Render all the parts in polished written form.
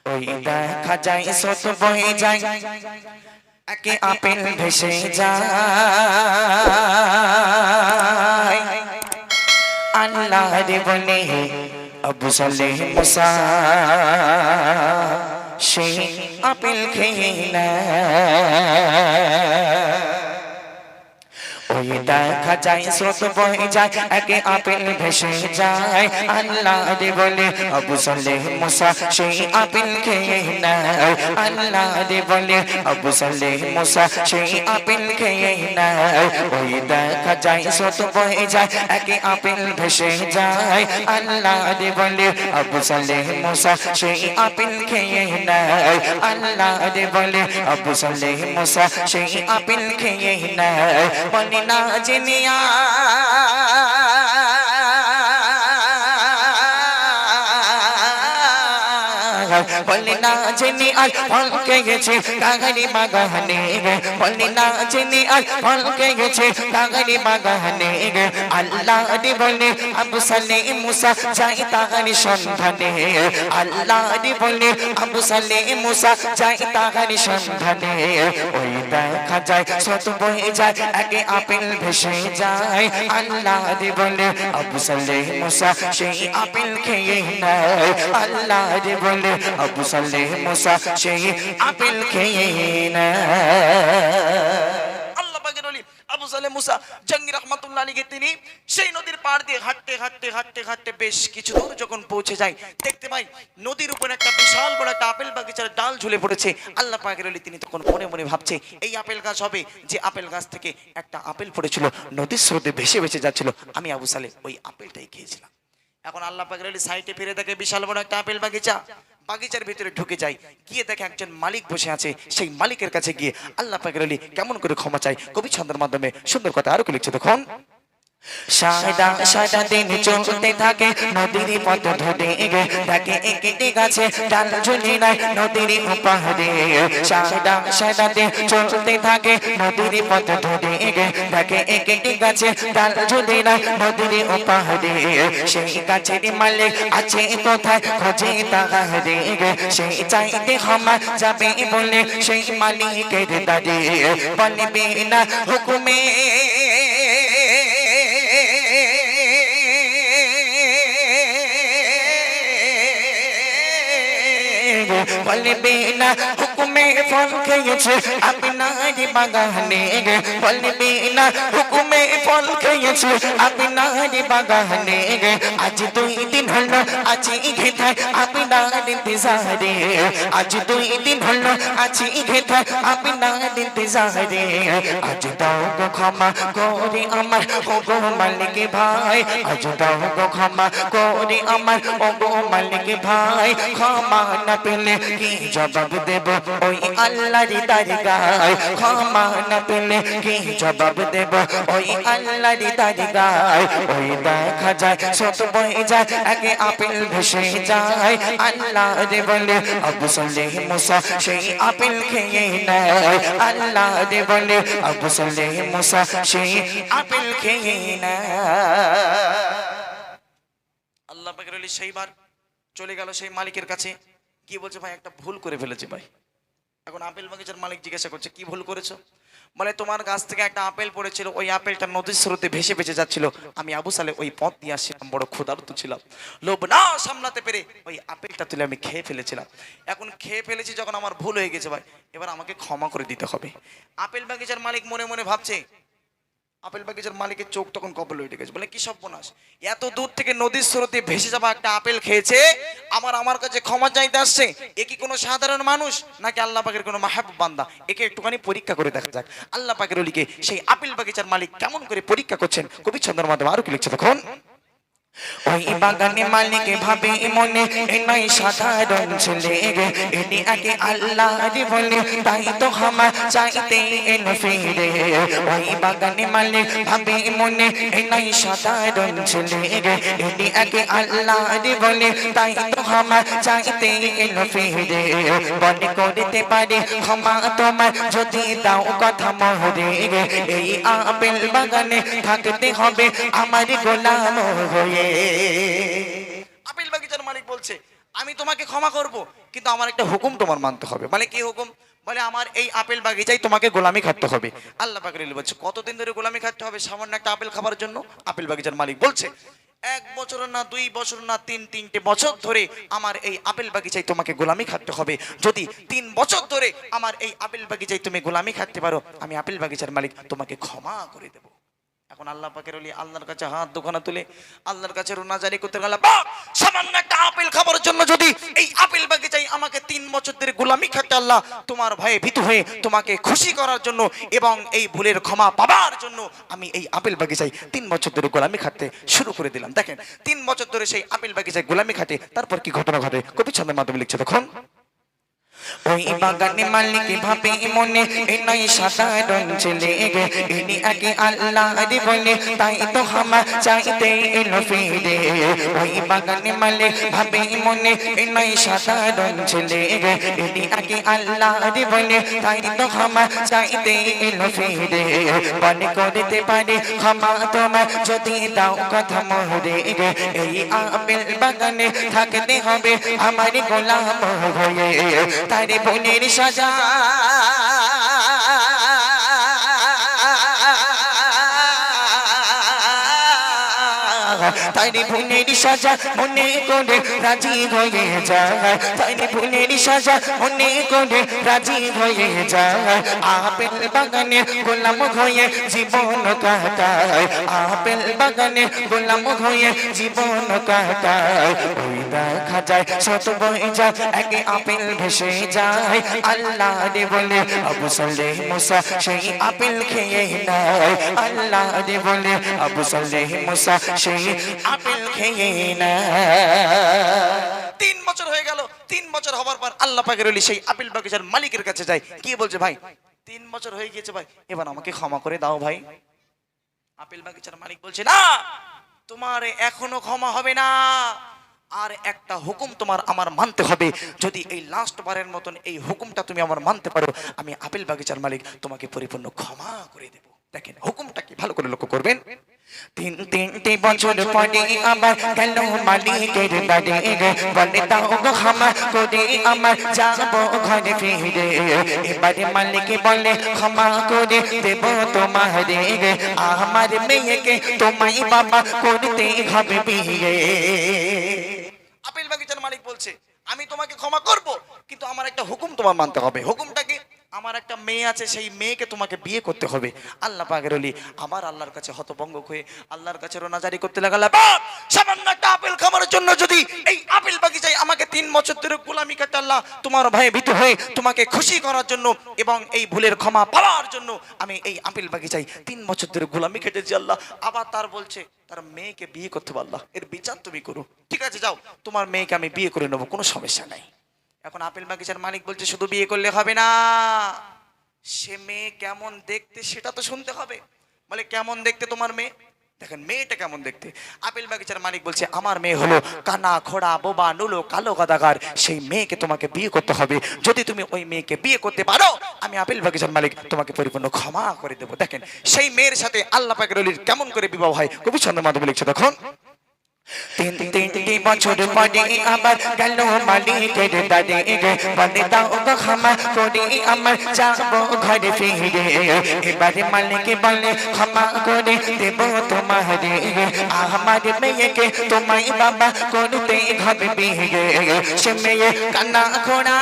ওই দেখা যায় স্রোত বয়ে যায় একে আপেল ভেসে যায় আল্লাহ রে বলে আবু সালেহ মুসা সে আপেল খেয়ে নেয় ওই দেখা যায় স্রোত বয়ে যায় একে আপেল ভেসে যায় আল্লাহ রে বলে আবু সালেহ মুসা সেই আপেল খেয়ে নেয় আল্লাহ রে বলে আবু সালেহ মুসা সেই আপেল খেয়ে নেয় ওই দেখা যায় স্রোত বয়ে যায় একে আপেল ভেসে যায় আল্লাহ রে বলে আবু সালেহ মুসা সেই আপেল খেয়ে নেয় আল্লাহ রে বলে আবু সালেহ মুসা সেই আপেল খেয়ে নেয় বলে না জেনিয়া বলে না জেনে আজ ফল খেয়েছে কাগারি বাগানে বলে না জেনে আজ ফল খেয়েছে কাগারি বাগানে আল্লাহ রে বলে আবু সালেহ মুসা যাই তাহারি সন্ধানে আল্লাহ রে বলে আবু সালেহ মুসা যাই তাহারি সন্ধানে ওই দেখা যায় স্রোত বয়ে যায় একে আপেল ভেসে যায় আল্লাহ রে বলে আবু সালেহ মুসা সেই আপেল খেয়ে নেয় আল্লাহ রে বলে আবু সালেহ মুসা সেই আপেল খেয়ে নেয় আল্লাহ পাকের ওলি আবু সালেহ মুসা জঙ্গি রহমাতুল্লাহ আলাইহি তিনি সেই নদীর পাড় দিয়ে হাঁটতে হাঁটতে হাঁটতে হাঁটতে বেশ কিছু দূর যখন পৌঁছে যায় দেখতে পাই নদীর উপর একটা বিশাল বড় একটা আপেল বাগিচার ডাল ঝুলে পড়েছে আল্লাহ পাকের ওলি তিনি তখন মনে মনে ভাবছে এই আপেল গাছ হবে যে আপেল গাছ থেকে একটা আপেল পড়েছিল নদীর স্রোতে ভেসে ভেসে যাচ্ছিল আমি আবু সালেহ ওই আপেলটাই খেয়েছিলাম এখন আল্লাহ পাকের ওলি সাইডে ফিরে দেখে বিশাল বড় একটা আপেল বাগিচা বাগিচার ভিতরে ঢুকে যায় গিয়ে দেখে একজন মালিক বসে আছে সেই মালিকের কাছে গিয়ে আল্লাহ পাকের ওলি কেমন করে ক্ষমা চাই কবি ছন্দের মাধ্যমে সুন্দর কথা আরো কি লিখছে তখন সাদা সাদা দিন চলতে থাকে নদীর পথ ধরে দেখে একটি গাছে ডাল ঝুলে নাই নদীর পাহাড়ে সাদা সাদা দিন চলতে থাকে নদীর পথ ধরে দেখে একটি গাছে ডাল ঝুলে নাই নদীর পাহাড়ে সেই গাছের মালিক আছে কোথায় খোঁজে তাহারে সেই চাইতে ক্ষমা যাবে বলে সেই মালিকের দাঁড়িয়ে বলবে না হুকুমে বলবে না হুকুমে ফল খেয়েছে আপনার বাগানে বলবে না হুকুমে ফল খেয়েছে আপনার বাগানে আজ 2 দিন হলো আছি ঘেটায় আপনার ইন্তজারে আজ 2 দিন হলো আছি ঘেটায় আপনার ইন্তজারে আজ দাও গো ক্ষমা করে আমার ও গো মালিক ভাই আজ দাও গো ক্ষমা করে আমার ও গো মালিক ভাই ক্ষমা না পেলে কি জবাব দেব ওই আল্লাহর দরগায় ক্ষমা না পেলে কি জবাব দেব ওই আল্লাহর দরগায় ওই দেখা যায় স্রোত বয়ে যায় একে আপেল ভেসে যায় আল্লাহ রে বলে আবু সালেহ মুসা সেই আপেল খেয়ে নেয় আল্লাহ রে বলে আবু সালেহ মুসা সেই আপেল খেয়ে নেয় আল্লাহ পাকের ওলি সেইবার চলে গেল সেই মালিকের কাছে কি বলছে ভাই একটা ভুল করে ফেলেছে ভাই এখন আপেল বাগিচার মালিক জিজ্ঞাসা করছে কি ভুল করেছো বলে তোমার গাছ থেকে একটা আপেল পড়েছিল ওই আপেলটা নদীর স্রোতে ভেসে ভেসে যাচ্ছিল আমি আবু সালেহ ওই পথ দিয়ে আসছিলাম বড় ক্ষুধার্ত ছিলাম লোভ না সামলাতে পেরে ওই আপেলটা তুলে আমি খেয়ে ফেলেছিলাম এখন খেয়ে ফেলেছি যখন আমার ভুল হয়ে গেছে ভাই এবার আমাকে ক্ষমা করে দিতে হবে আপেল বাগিচার মালিক মনে মনে ভাবছে আপেল বাগিচার মালিকের চোখ তখন কপালে উঠে গেছে বলে কি সর্বনাশ এত দূর থেকে নদীর স্রোতে ভেসে যাওয়া একটা আপেল খেয়েছে আমার কাছে ক্ষমা চাইতে আসছে এ কি কোনো সাধারণ মানুষ নাকি আল্লাহ পাকের কোনো মাহবুব বান্দা একে একটুখানি পরীক্ষা করে দেখা যাক আল্লাহ পাকের ওলিকে সেই আপেল বাগিচার মালিক কেমন করে পরীক্ষা করছেন কবি ছন্দের মাধ্যমে আরো কি লিখছে তখন ওই বাগানে মালিক ভাবে মনে নাই সাধারণ ছেলে এনে আগে আল্লাহ রে বলে তাই তো ক্ষমা চাইতে এলো ফিরে ওই বাগানে মালিক ভাবে মনে নাই সাধারণ ছেলে এনে আগে আল্লাহ রে বলে তাই তো ক্ষমা চাইতে এলো ফিরে মনে করতে পারে ক্ষমা তোমার যদি দাও কথা মহরে এই আপেল বাগানে থাকতে হবে আমার গোলাম হয়ে আপেল বাগিচার মালিক বলছে আমি তোমাকে ক্ষমা করব, কিন্তু আমার একটা হুকুম তোমার মানতে হবে। মানে কি হুকুম? বলে আমার এই আপেল বাগিচায় তোমাকে গোলামি খাটতে হবে। আল্লাহ পাক বলছে কতদিন ধরে গোলামি খাটতে হবে সামান্য একটা আপেল খাবার জন্য? আপেল বাগিচার মালিক বলছে 1 বছর না 2 বছর না 3-3টে বছর ধরে আমার এই আপেল বাগিচায় তোমাকে গোলামি খাটতে হবে। যদি 3 বছর ধরে আমার এই আপেল বাগিচায় তুমি গোলামি খাটতে পারো, আমি আপেল বাগিচার মালিক তোমাকে ক্ষমা করে দেবো। এখন আল্লাহ পাকের ওলি আল্লাহর কাছে হাত দুখানা তুলে আল্লাহর কাছে রোনাজারি করতে গেল, বাপ সামান্য একটা আপেল খাবার জন্য যদি এই আপেল বাগিচায় আমাকে 3 বছর ধরে গোলামি খাটতে, আল্লাহ তোমার ভয়ে ভীতু হয়ে তোমাকে খুশি করার জন্য এবং এই ভুলের ক্ষমা পাবার জন্য আমি এই আপেল বাগিচায় 3 বছর ধরে গোলামি খাটতে শুরু করে দিলাম। দেখেন 3 বছর ধরে সেই আপেল বাগিচায় গোলামি খাটে তারপর কি ঘটনা ঘটে কবি ছন্দের মাধ্যমে লিখছে তখন। ওই বাগানে মালিক ভাবে মনে এ নাই সাধারণ ছেলে গে, ইনি আগে আল্লাহর বলে তাই তো হামা চাইতে এলো ফিরে। ওই বাগানে মালিক ভাবে মনে এ নাই সাধারণ ছেলে গে, ইনি আগে আল্লাহর বলে তাই তো হামা চাইতে এলো ফিরে। মনে করতে পারে ক্ষমা তোমার যদি দাও কথা মোহরে গে, এই আপেল বাগানে থাকতে হবে আমার গোলাম হয়ে। তারে বোনের সাজা তারে বোনের সাজা মনে করে রাজি হয়ে যায়, তারে বোনের সাজা মনে করে রাজি হয়ে যায়। আপেল বাগানে গোলাম হয়ে জীবন কাটায়, আপেল বাগানে গোলাম হয়ে জীবন কাটায়। ওই দেখা যায় শত বই যায় একে আপেল ভেসে যায়, আল্লাহ রে বলে আবু সালেহ মুসা সেই আপেল খেয়ে নেয়, আল্লাহ রে বলে আবু সালেহ মুসা সেই আপেল খেয়ে নেয়। 3 বছর হয়ে গেল, 3 বছর হবার পর আল্লাহ পাকের ওলি সেই আপেল বাগিচার মালিকের কাছে যায়, কি বলছে, ভাই 3 বছর হয়ে গিয়েছে ভাই, এবার আমাকে ক্ষমা করে দাও ভাই। আপেল বাগিচার মালিক বলছে না, তোমার এখনো ক্ষমা হবে না, আর একটা হুকুম তোমার আমার মানতে হবে। যদি এই লাস্ট বারের মতন এই হুকুমটা তুমি আমার মানতে পারো, আমি আপেল বাগিচার মালিক তোমাকে পরিপূর্ণ ক্ষমা করে দেব। দেখেন হুকুমটা কি, ভালো করে লক্ষ্য করবেন। 3 বছর পরে আবার গেল মালিকের বাড়ি গে, বলে দাও গো ক্ষমা করে আমার যাবো ঘরে ফিরে। এবারে মালিক বলে ক্ষমা করে দেব তোমারে গে, আমার মেয়েকে তোমায় বাবা করতে হবে বিয়ে। আপেল বাগিচার মালিক বলছে আমি তোমাকে ক্ষমা করব, কিন্তু আমার একটা হুকুম তোমার মানতে হবে। হুকুমটা কি? আমার একটা মেয়ে আছে, সেই মেয়েকে তোমাকে বিয়ে করতে হবে। আল্লাহ পাকের ওলি আবার আল্লাহর কাছে হতভম্ব হয়ে আল্লাহর কাছে রোনাজারি করতে লাগল, বাপ সামান্য একটা আপেল খাওয়ার জন্য যদি এই আপেল বাগিচায় আমাকে 3 বছর ধরে গোলামি কাটতে, আল্লাহ তোমার ভয়ে ভীতু হয়ে তোমাকে খুশি করার জন্য এবং এই ভুলের ক্ষমা পাওয়ার জন্য আমি এই আপেল বাগিচায় 3 বছর ধরে গোলামি কেটেছি। আল্লাহ আবার তার বলছে তার মেয়েকে বিয়ে করতে পারলা, এর বিচার তুমি করো। ঠিক আছে যাও, তোমার মেয়েকে আমি বিয়ে করে নেবো, কোনো সমস্যা নাই। এখন আপেল বাগিচার মালিক বলছে শুধু বিয়ে করলে হবে না, সে মেয়ে কেমন দেখতে সেটা তো শুনতে হবে। বলে কেমন দেখতে তোমার মেয়ে? দেখেন মেয়েটা কেমন দেখতে। আপেল বাগিচার মালিক বলছে আমার মেয়ে হলো কানা খোড়া বোবা নুলো কালো গাদাগার, সেই মেয়েকে তোমাকে বিয়ে করতে হবে। যদি তুমি ওই মেয়েকে বিয়ে করতে পারো, আমি আপেল বাগিচার মালিক তোমাকে পরিপূর্ণ ক্ষমা করে দেবো। দেখেন সেই মেয়ের সাথে আল্লাহ পাকের ওলির কেমন করে বিবাহ হয় কবি ছন্দের মাধ্যমে লিখছে তখন। 3 বছর পরে আবার গেল মালিকের বাড়ি গে, বলে দাও গো ক্ষমা করে আমার যাবো ঘরে ফিরে। এবারে মালিক বলে ক্ষমা করে দেব তোমারে গে, আমার মেয়েকে তোমায় বাবা করতে হবে বিয়ে। সে মেয়ে কান্না খোড়া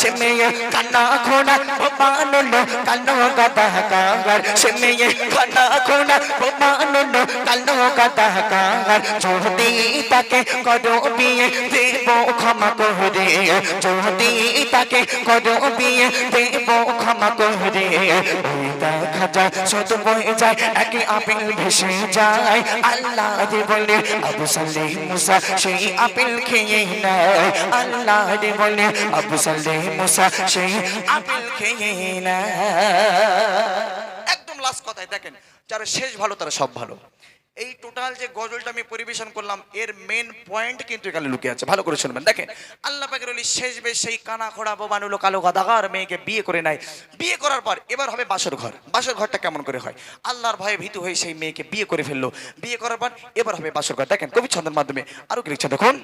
সে মেয়ে কান্না খোড়া বোবা নুলো কালো গাদাগার, সে মেয়ে কান্না খোড়া বোবা নুলো কালো গাদাগার। যদি তাকে করো বিয়ে দেব ক্ষমা করে, যদি তাকে করো বিয়ে দেব ক্ষমা করে। ওই দেখা যায় শত বয়ে যায় একে আপেল ভেসে যায়, আল্লাহ রে বলে আবু সালেহ মুসা সেই আপেল খেয়ে নেয়, আল্লাহ রে বলে আবু সালেহ মুসা সেই আপেল খেয়ে নেয়। একদম লাস্ট কথায় দেখেন, যারা শেষ ভালো তারা সব ভালো। এই টোটাল যে গজলটা আমি পরিবেশন করলাম এর মেন পয়েন্ট কিন্তু এখানে লুকিয়ে আছে, ভালো করে শুনবেন। দেখেন আল্লাহ পাকের ওলি শেষ বেশ সেই কানা খোড়া বোবানুলো কালো গাদাগার মেয়েকে বিয়ে করে নেয়। বিয়ে করার পর এবার হবে বাসর ঘর। বাসর ঘরটা কেমন করে হয়? আল্লাহর ভয়ে ভীতু হয়ে সেই মেয়েকে বিয়ে করে ফেললো। বিয়ে করার পর এবার হবে বাসর ঘর। দেখেন কবি ছন্দের মাধ্যমে আরো কি লিখছেন দেখুন।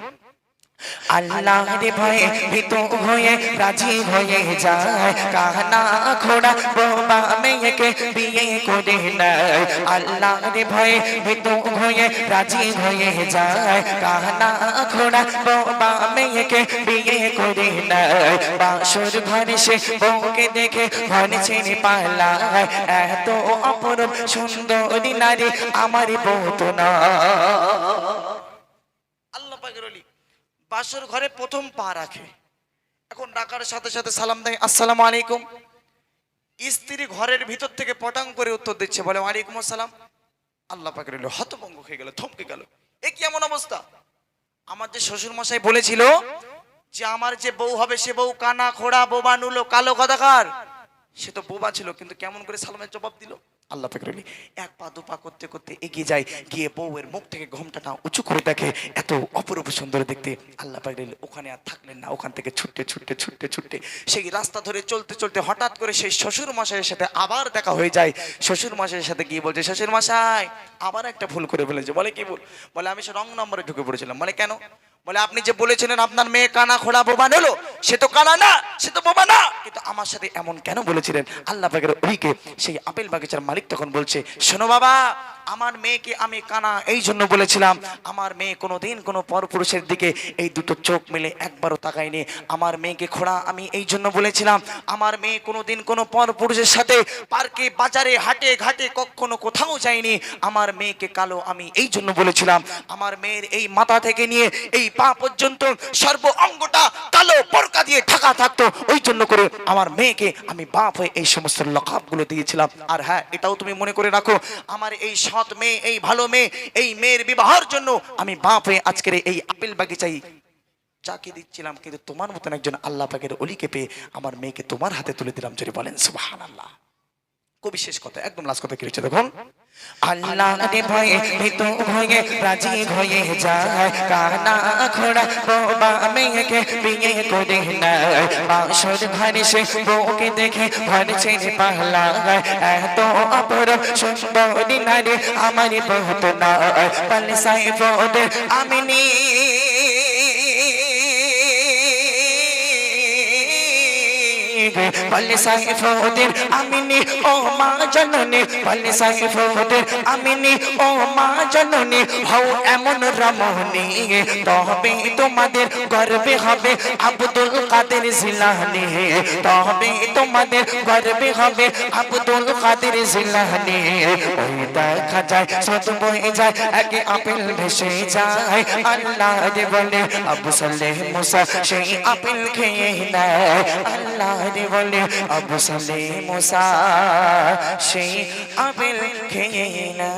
আল্লাহর ভয়ে ভীত হয়ে রাজি হয়ে যায়, কানা খোড়া বোবা মেয়েকে বিয়ে করে নেয়। আল্লাহর ভয়ে ভীত হয়ে রাজি হয়ে যায়, কানা খোড়া বোবা মেয়েকে বিয়ে করে নেয়। বাসর ঘরে সে বউকে দেখে ঘরে ছেড়ে পালায়, এত অপরূপ সুন্দরী নারী আমার বউ তো না। আল্লাহ পাকের ওলি বাসর ঘরে প্রথম পা রাখে। এখন ডাকার সাথে সাথে সালাম দেয়, আসসালামু আলাইকুম। স্ত্রী ঘরের ভিতর থেকে পটাং করে উত্তর দিচ্ছে, বলে ওয়ালাইকুম আসসালাম। আল্লাহ পাকের ওলি হতভম্ব হয়ে গেল, থমকে গেল। এ কি এমন অবস্থা? আমার যে শ্বশুর মশাই বলেছিল যে আমার যে বউ হবে সে বউ কানা খোড়া বোবা নুলো কালো গদাকার, সে তো বোবা ছিল, কিন্তু কেমন করে সালামের জবাব দিল? আল্লাহ পাকের ওলি এক পা দু পা করতে করতে এগিয়ে যায়, গিয়ে বউয়ের মুখ থেকে ঘোমটাটা উঁচু করে দেখে, এত অপরূপ সুন্দর দেখতে। আল্লাহ পাকের ওলি ওখানে আর থাকলেন না, ওখান থেকে ছুটতে ছুটতে ছুটতে ছুটতে সেই রাস্তা ধরে চলতে চলতে হঠাৎ করে সেই শ্বশুর মশাইয়ের সাথে আবার দেখা হয়ে যায়। শ্বশুর মশাইয়ের সাথে গিয়ে বলছে, শ্বশুর মশাই আবার একটা ভুল করে ফেলেছে। বলে কি ভুল? বলে আমি সে রং নম্বরে ঢুকে পড়েছিলাম। বলে কেন? বলে আপনি যে বলেছিলেন আপনার মেয়ে কানা খোড়া বোবা হলো, সে তো কানা না, সে তো বোবা না, কিন্তু আমার সাথে এমন কেন বলেছিলেন? আল্লাহ পাকের ওলিকে সেই আপেল বাগিচার মালিক তখন বলছে, শোনো বাবা, আমার মেয়েকে আমি কানা এই জন্য বলেছিলাম, আমার মেয়ে কোনোদিন কোনো পরপুরুষের দিকে এই দুটো চোখ মেলে একবারও তাকায়নি। আমার মেয়েকে খোড়া আমি এই জন্য বলেছিলাম, আমার মেয়ে কোনোদিন কোনো পরপুরুষের সাথে পার্কে বাজারে হাটে ঘাটে কখনো কোথাও যায়নি। আমার মেয়েকে কালো আমি এই জন্য বলেছিলাম, আমার মেয়ের এই মাথা থেকে নিয়ে এই পা পর্যন্ত সর্ব অঙ্গটা কালো পরকা দিয়ে ঢাকা থাকতো, ওই জন্য করে আমার মেয়েকে আমি বাপ হয়ে এই সমস্ত লকাবগুলো দিয়েছিলাম। আর হ্যাঁ, এটাও তুমি মনে করে রাখো, আমার এই সৎ মেয়ে, এই ভালো মেয়ে, এই মেয়ের বিবাহের জন্য আমি বাপ হয়ে আজকের এই আপেল বাগিচায় চাকি দিচ্ছিলাম, কিন্তু তোমার মতন একজন আল্লাহ পাকের ওলিকে পেয়ে আমার মেয়েকে তোমার হাতে তুলে দিলাম। যদি বলেন সুবহানাল্লাহ। কবি শেষ কথা, একদম লাস্ট কথা কি লিখছে দেখুন। আল্লাহর ভয়ে ভীত হয়ে রাজি হয়ে যায়, কানা খোড়া বোবা মেয়েকে বিয়ে করে নেয়। বাসর ঘরে সে বউকে দেখে ঘরে ছেড়ে পালায়, এত অপরূপ সুন্দরী নারী আমার বউ তো না। পালসাই ফোদে আমিনী বলে সাইফুদ্দিন আমিনী ও মা জননী, বলে সাইফুদ্দিন আমিনী ও মা জননী, হও এমন রমণী তবে তোমাদের গর্বে হবে আব্দুল কাদের জিলানী, তবে তোমাদের গর্বে হবে আব্দুল কাদের জিলানী। ওই দেখা যায় সত বয়ে যায়, একে আপেল ভেসে যায়। আল্লাহ রে বলে আবু সালেহ মুসা সেই আপেল খেয়ে নেয়। আল্লাহ বলে আবু সালেহ মুসা সেই আপেল খেয়ে না।